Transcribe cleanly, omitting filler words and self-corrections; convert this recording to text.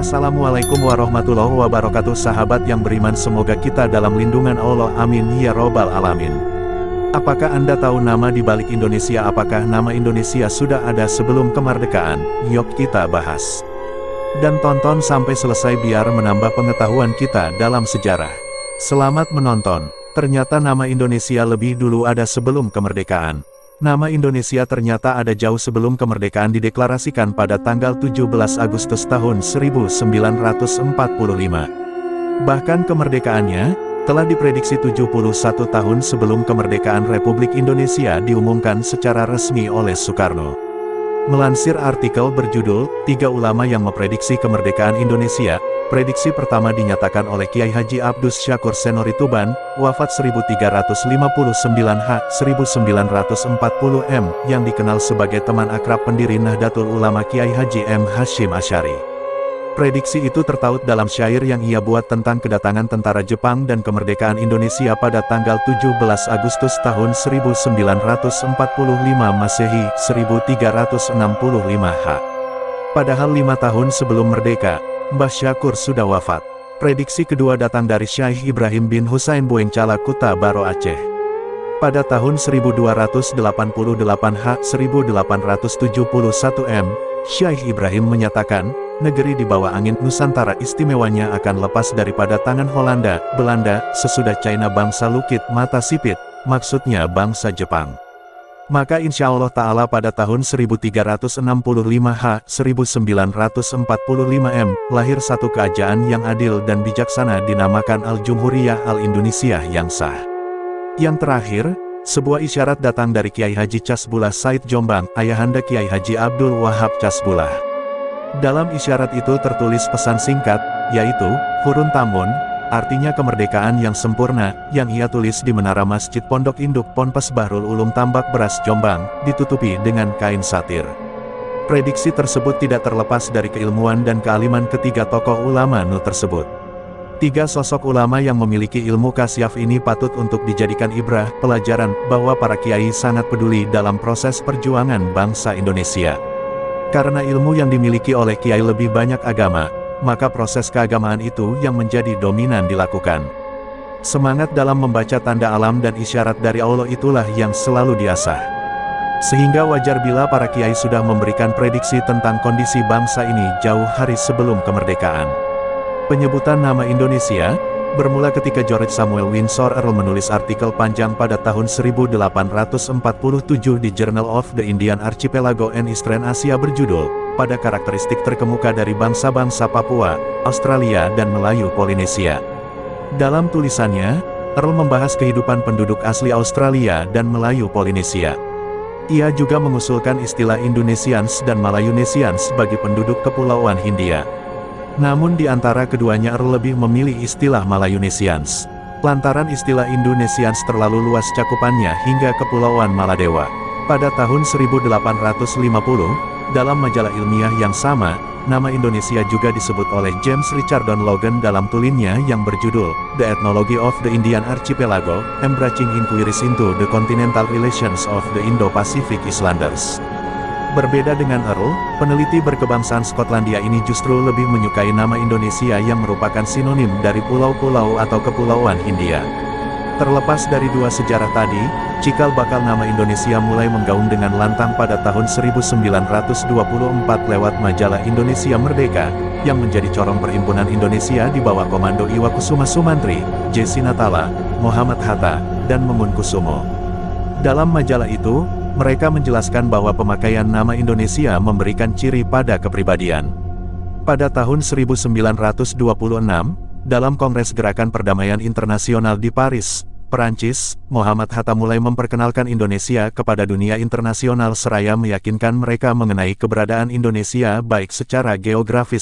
Assalamualaikum warahmatullahi wabarakatuh. Sahabat yang beriman, semoga kita dalam lindungan Allah, amin ya robbal alamin. Apakah Anda tahu nama di balik Indonesia? Apakah nama Indonesia sudah ada sebelum kemerdekaan? Yuk kita bahas. Dan tonton sampai selesai biar menambah pengetahuan kita dalam sejarah. Selamat menonton. Ternyata nama Indonesia lebih dulu ada sebelum kemerdekaan. Nama Indonesia ternyata ada jauh sebelum kemerdekaan, dideklarasikan pada tanggal 17 Agustus tahun 1945. Bahkan kemerdekaannya telah diprediksi 71 tahun sebelum kemerdekaan Republik Indonesia diumumkan secara resmi oleh Soekarno. Melansir artikel berjudul, 3 ulama yang memprediksi kemerdekaan Indonesia, prediksi pertama dinyatakan oleh Kiai Haji Abdus Syakur Senori Tuban, wafat 1359 H. 1940 M, yang dikenal sebagai teman akrab pendiri Nahdlatul Ulama Kiai Haji M. Hashim Asy'ari. Prediksi itu tertaut dalam syair yang ia buat tentang kedatangan tentara Jepang dan kemerdekaan Indonesia pada tanggal 17 Agustus tahun 1945 Masehi, 1365 H. Padahal 5 tahun sebelum merdeka, Mbah Syakur sudah wafat. Prediksi kedua datang dari Syekh Ibrahim bin Husain Boengcala Kuta Baro Aceh. Pada tahun 1288 H. 1871 M, Syekh Ibrahim menyatakan, negeri di bawah angin Nusantara istimewanya akan lepas daripada tangan Holanda, Belanda, sesudah China bangsa Lukit Mata Sipit, maksudnya bangsa Jepang. Maka insya Allah Ta'ala pada tahun 1365 H. 1945 M, lahir satu kerajaan yang adil dan bijaksana dinamakan Al-Jumhuriyah Al-Indonesia yang sah. Yang terakhir, sebuah isyarat datang dari Kiai Haji Casbullah Said Jombang, ayahanda Kiai Haji Abdul Wahab Casbullah. Dalam isyarat itu tertulis pesan singkat, yaitu, Furun Tamun, artinya kemerdekaan yang sempurna, yang ia tulis di menara Masjid Pondok Induk Ponpes Bahrul Ulum Tambak Beras Jombang, ditutupi dengan kain satir. Prediksi tersebut tidak terlepas dari keilmuan dan kealiman ketiga tokoh ulama Nu tersebut. 3 sosok ulama yang memiliki ilmu kasyaf ini patut untuk dijadikan ibrah, pelajaran, bahwa para kiai sangat peduli dalam proses perjuangan bangsa Indonesia. Karena ilmu yang dimiliki oleh kiai lebih banyak agama, maka proses keagamaan itu yang menjadi dominan dilakukan. Semangat dalam membaca tanda alam dan isyarat dari Allah itulah yang selalu diasah. Sehingga wajar bila para kiai sudah memberikan prediksi tentang kondisi bangsa ini jauh hari sebelum kemerdekaan. Penyebutan nama Indonesia bermula ketika George Samuel Windsor Earl menulis artikel panjang pada tahun 1847 di Journal of the Indian Archipelago and Eastern Asia berjudul, pada karakteristik terkemuka dari bangsa-bangsa Papua, Australia dan Melayu Polinesia. Dalam tulisannya, Earl membahas kehidupan penduduk asli Australia dan Melayu Polinesia. Ia juga mengusulkan istilah Indonesians dan Malayunesians bagi penduduk Kepulauan Hindia. Namun di antara keduanya Earl lebih memilih istilah Malayunesians. Lantaran istilah Indonesians terlalu luas cakupannya hingga Kepulauan Maladewa. Pada tahun 1850, dalam majalah ilmiah yang sama, nama Indonesia juga disebut oleh James Richardson Logan dalam tulinnya yang berjudul, The Ethnology of the Indian Archipelago, Embracing Inquiries into the Continental Relations of the Indo-Pacific Islanders. Berbeda dengan Earl, peneliti berkebangsaan Skotlandia ini justru lebih menyukai nama Indonesia yang merupakan sinonim dari pulau-pulau atau Kepulauan Hindia. Terlepas dari dua sejarah tadi, cikal bakal nama Indonesia mulai menggaung dengan lantang pada tahun 1924 lewat majalah Indonesia Merdeka, yang menjadi corong perhimpunan Indonesia di bawah komando Iwakusuma Sumantri, J. Sinatala, Muhammad Hatta, dan Mengun Kusumo. Dalam majalah itu, mereka menjelaskan bahwa pemakaian nama Indonesia memberikan ciri pada kepribadian. Pada tahun 1926, dalam Kongres Gerakan Perdamaian Internasional di Paris, Perancis, Muhammad Hatta mulai memperkenalkan Indonesia kepada dunia internasional seraya meyakinkan mereka mengenai keberadaan Indonesia baik secara geografis